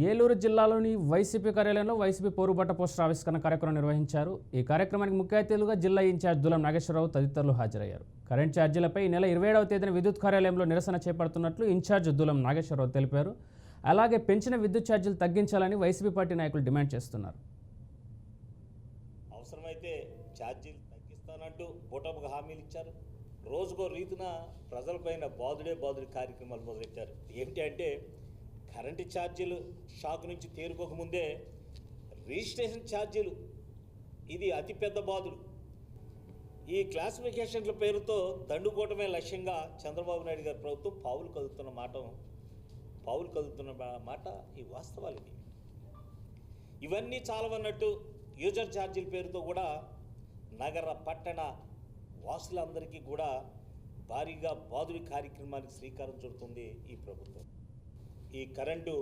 ఏలూరు జిల్లాలోని వైసీపీ కార్యాలయంలో YCP పోరుబాట poster ఆవిష్కరణ కార్యక్రమం నిర్వహించారు. ఈ కార్యక్రమానికి ముఖ్య అతిథులుగా జిల్లా ఇన్ఛార్జ్ దులం నాగేశ్వరరావు తదితరులు హాజరయ్యారు. కరెంట్ ఛార్జీలపై ఈ నెల 27వ తేదీన విద్యుత్ కార్యాలయంలో నిరసన చేపడుతున్నట్లు ఇన్ఛార్జ్ దులం నాగేశ్వరరావు తెలిపారు. అలాగే పెంచిన విద్యుత్ ఛార్జీలు తగ్గించాలని వైసీపీ పార్టీ నాయకులు డిమాండ్ చేస్తున్నారు. అవసరమైతే ఛార్జీలు తగ్గిస్తానంటూ బోటముగా హామీలు ఇచ్చారు. రోజుకో రీతిన ప్రజలపైన బాదుడి కార్యక్రమాలు మొదలెట్టారు. ఏంటి అంటే కరెంటు ఛార్జీలు షాక్ నుంచి తేరుకోకముందే రిజిస్ట్రేషన్ ఛార్జీలు, ఇది అతిపెద్ద బాధుడు. ఈ క్లాసిఫికేషన్ల పేరుతో దండుకోవటమే లక్ష్యంగా చంద్రబాబు నాయుడు గారి ప్రభుత్వం పావులు కదులుతున్న మాట ఈ వాస్తవాలు. ఇవన్నీ చాలవన్నట్టు యూజర్ ఛార్జీల పేరుతో కూడా నగర పట్టణ వాసులందరికీ కూడా భారీగా బాదుడి కార్యక్రమానికి శ్రీకారం చుడుతుంది ఈ ప్రభుత్వం. ఈ కరెంటు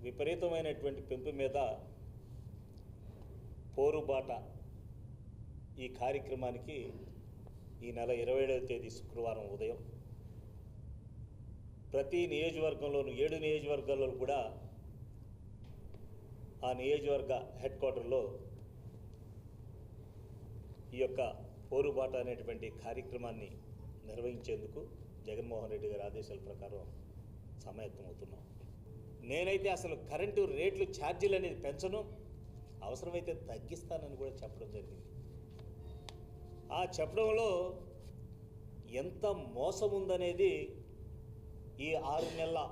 విపరీతమైనటువంటి పెంపు మీద పోరుబాట ఈ కార్యక్రమానికి ఈ నెల 27వ తేదీ శుక్రవారం ఉదయం ప్రతి నియోజకవర్గంలోనూ 7 నియోజకవర్గాల్లో కూడా ఆ నియోజకవర్గ హెడ్ క్వార్టర్లో ఈ యొక్క పోరుబాట అనేటువంటి కార్యక్రమాన్ని నిర్వహించేందుకు జగన్మోహన్ రెడ్డి గారి ఆదేశాల ప్రకారం సమాయత్తమవుతున్నాం. నేనైతే అసలు కరెంటు రేట్లు ఛార్జీలు అనేది పెంచను, అవసరమైతే తగ్గిస్తానని కూడా చెప్పడం జరిగింది. ఆ చెప్పడంలో ఎంత మోసం ఉందనేది ఈ 6 నెలల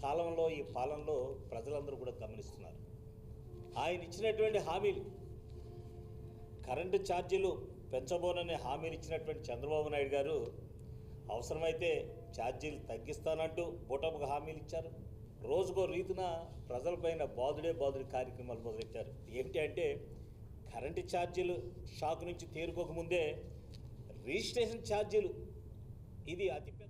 కాలంలో ఈ పాలనలో ప్రజలందరూ కూడా గమనిస్తున్నారు. ఆయన ఇచ్చినటువంటి హామీలు, కరెంటు ఛార్జీలు పెంచబోనని హామీలు ఇచ్చినటువంటి చంద్రబాబు నాయుడు గారు అవసరమైతే ఛార్జీలు తగ్గిస్తానంటూ బోటముగా హామీలు ఇచ్చారు. రోజుకో రీతిన ప్రజలపైన బాదుడి కార్యక్రమాలు మొదలెట్టారు. ఏంటి అంటే కరెంటు ఛార్జీలు షాక్ నుంచి తేరుకోకముందే రిజిస్ట్రేషన్ ఛార్జీలు, ఇది అతిపెద్ద